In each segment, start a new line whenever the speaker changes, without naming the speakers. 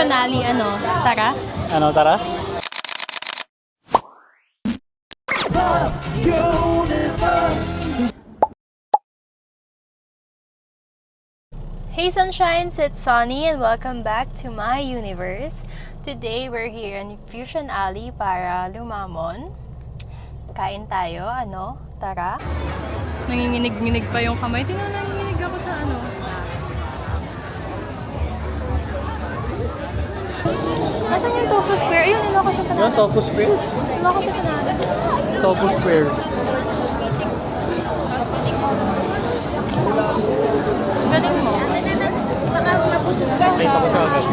Fusion Alley, ano, tara.
Ano, tara?
Hey sunshines, it's Sunny and welcome back to my universe. Today we're here in Fusion Alley para lumamon. Kain tayo, ano? Tara. Nanginginig-nginig pa yung kamay. Tingnan, nanginginig ako sa ano. Nasaan yung Tofu Square? Ayun, niloko sa panada.
Yan, Tofu Square?
Niloko sa panada.
Tofu Square.
Galing mo. Baka nabusog ka.
Ay, tapos ka agad.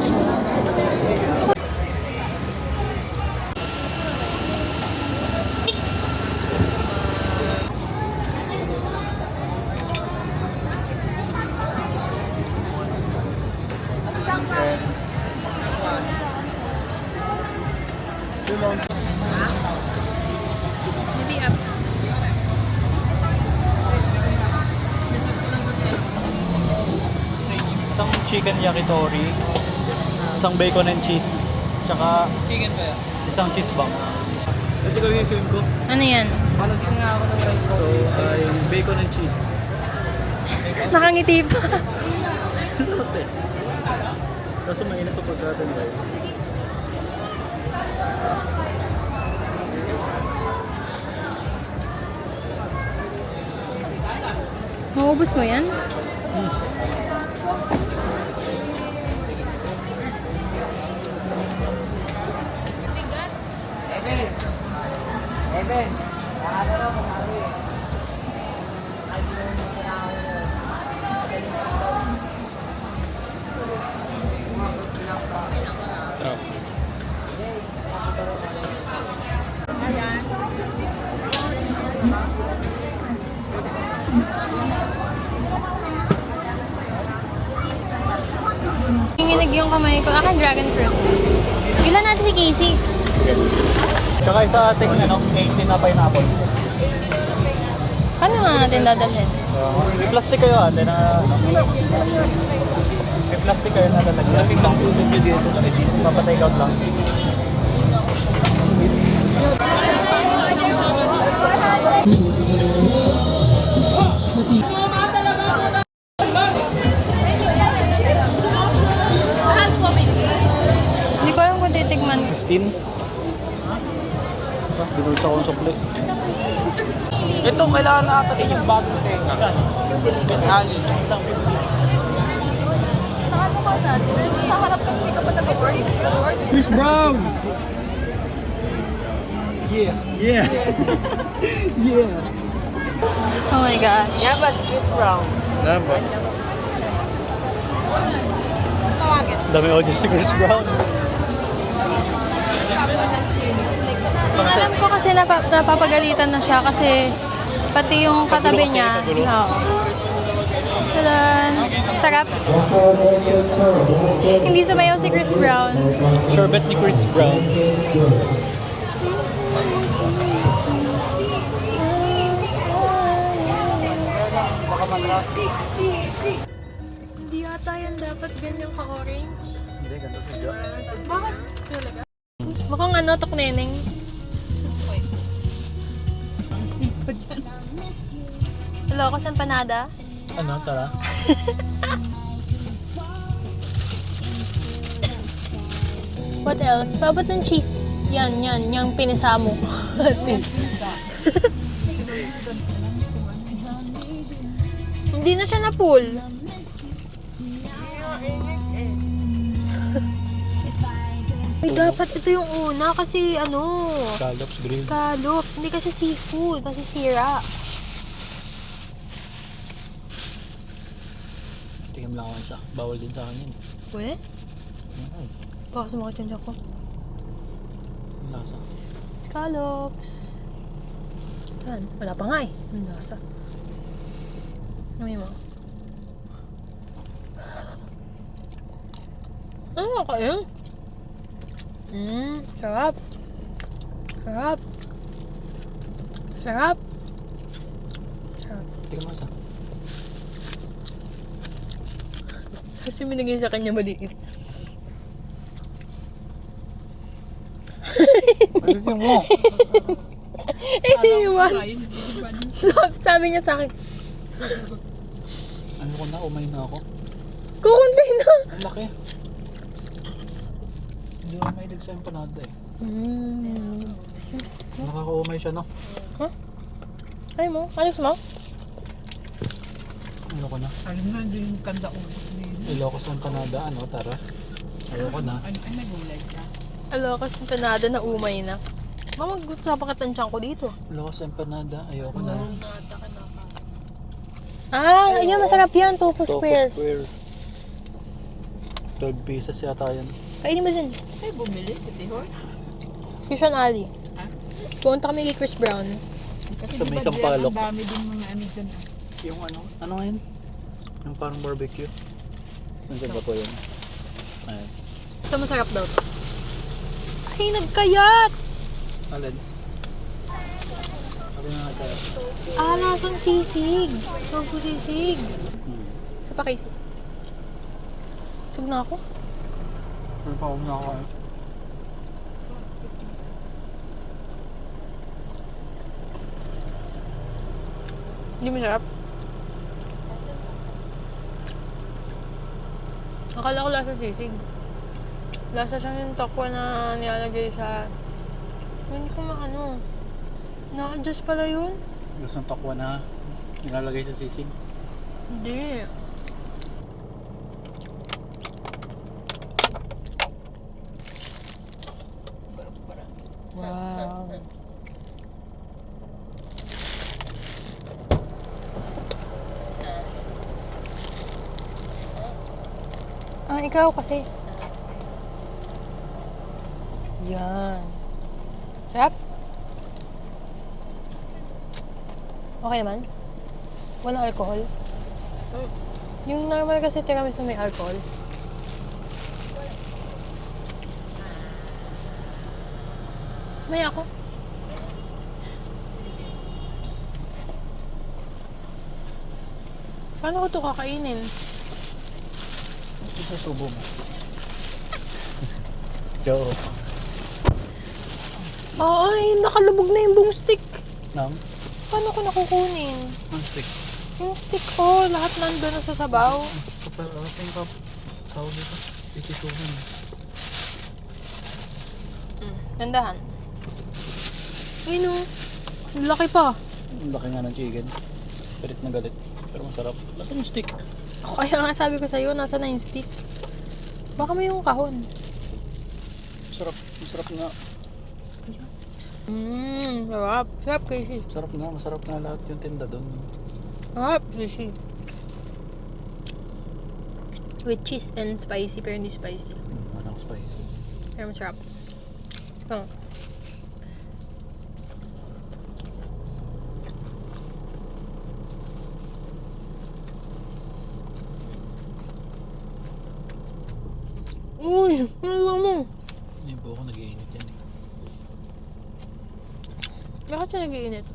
Maybe up.
Isang chicken yakitori, isang bacon and cheese, tsaka chicken ba yan? Isang cheese bang. Ito ko yung film ko.
Ano yan?
Malagyan nga ako ng rice ko. So, ay bacon and cheese.
Nakangiti pa.
Sarap eh. Kaso mainit pa pagkatan ba?
Maubos mo yan? Nanginginig yung kamay ko. Akin dragon fruit. Ilan natin si Casey?
Tsaka isa ating ano, 18 na pineapple.
Paano nga natin dadalhin?
May plastic kayo ate na ano? May plastic kayo na lalagyan. Lamig lang tubig nyo dito. Papatake out lang.
Hindi ko alam kung titigman.
15? Binulta akong sukli. Ito, kailangan na ata yung bagong tenga. Ali. Chris Brown! Yeah. Yeah. Yeah.
Oh my gosh.
Yeah, but Chris Brown.
Dapat.
Tawagin.
Dami audience si Chris Brown.
Alam ko kasi napapagalitan na siya kasi pati yung katabi niya. Oo. Tadan. Sarap. Hindi sumayaw si Chris Brown.
Sherbet ni Chris Brown.
Hindi ata yan dapat ganyan ka-orange.
Hindi, ganito siya.
Bakit? Talaga? Mukhang ano, tukneneng. Hello, kas empanada?
Ano, tara?
What else? Paabot ng cheese. Yan, yung pinisa mo. Hindi na siya na-pull. Ay, dapat ito yung una kasi ano,
Scallops, grilled.
scallops. Hindi kasi seafood, kasi sira.
Tingnan lang ako isa. Bawal din sa akin yun.
We? Baka sumakit yung ako.
Ang lasa.
Scallops. Saan? Wala pa nga eh. Ang lasa. Namin mo. Ano kayo? Sarap. Sarap. Sarap. Sarap.
Tingnan mo isa.
Kasi minigay sa kanya maliit.
Tingnan mo.
Iniwan. So, sabi niya sa akin,
Ano ko na, umay na ako.
kukunti na.
Ang laki. Hindi ako mahilig sa empanada eh. Nakakaumay siya, no?
Ay mo, alis mo.
Ano ko na?
Ano nga din yung kanda ko.
Ilocos empanada, ano, tara. Ayoko na.
Ay, nagulay ka.
Alocos empanada na umay na. Mama, gusto sa pakatansyan ko dito.
Ilocos empanada, ayoko na.
Ah, ayun, masarap yan. Tofu
Tofu
squares.
square. 12 pieces yata yan.
Kainin mo din.
Ay, bumili. Ito yun.
Fusion Alley.
Ha?
Pumunta kami kay Chris Brown.
Kasi
Sa may
diba
sampalok.
Ang dami din mga ano dyan.
Yung ano nga yun? Yung parang barbecue. Nasaan ba po yun? Ayan.
Ito masarap daw. Ay, nagkayat!
Alin? Alin na natin?
Ah, lasang sisig. Tofu sisig. Sa pakisig. Sug na ako.
Ano pa ako nakakain?
Hindi masarap. Akala ko lasa sisig. Lasa siyang yung tokwa na nilalagay sa... Hindi ko maano. Na-adjust pala yun?
Gusto ng takwa na nilalagay sa sisig.
Hindi. Wow. Ah, ikaw kasi. Yan. Sarap? Okay naman? Walang alcohol? Yung normal kasi tiramisu may alcohol. May ako. Paano ko ito kakainin?
Ito sa subo mo. Yo.
Ay, nakalubog na yung buong stick.
Nang?
Paano ko nakukunin?
Ang stick.
Yung stick ko, lahat nandun na sa sabaw.
Kapag ating kap. Tawag dito. Ikisuhin.
Nandahan. Ay no, laki pa.
Ang laki nga ng chicken. Galit na galit. Pero masarap. Laki yung stick.
Ako kaya nga sabi ko sa'yo, nasa na yung stick. Baka may yung kahon.
Masarap. Masarap nga.
Sarap. Sarap kasi.
Masarap nga. Masarap nga lahat yung tinda doon.
Sarap kasi. With cheese and spicy, pero hindi spicy.
Walang spicy.
Pero masarap. Oh. Uy, ano mo?
Hindi po ako nag-iinit yan eh.
Bakit siya nag-iinit?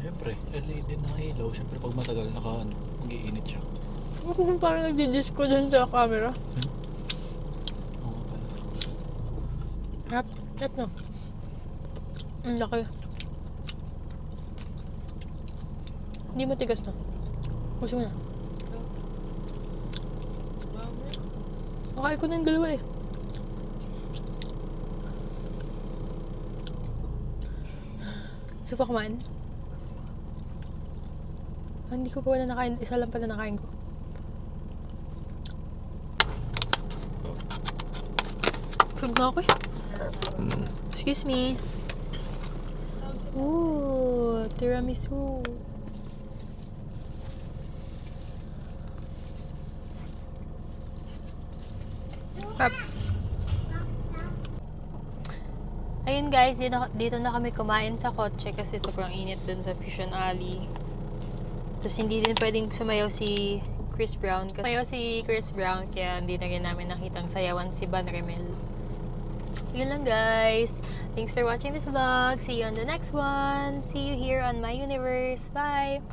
Siyempre, LED na ilaw. Siyempre pag matagal mag-iinit siya.
Parang nagdi-disco dun sa camera.
Oo pala.
Rap, rap na. Ang laki. Hindi matigas na. Puso mo na. Nakain ko na yung dalawa eh. Gusto pa kumain? Ah, hindi ko pa wala nakain. Isa lang pala nakain ko. Busog na ako eh. Excuse me. Ooh, tiramisu. Crap. Ayun guys, dito na kami kumain sa kotse kasi sobrang init dun sa Fusion Alley. Tapos hindi din pwedeng sumayaw si Chris Brown. Sumayaw si Chris Brown kaya hindi na rin namin nakitang sayawan si Van Remel. So yun lang guys. Thanks for watching this vlog. See you on the next one. See you here on My Universe. Bye!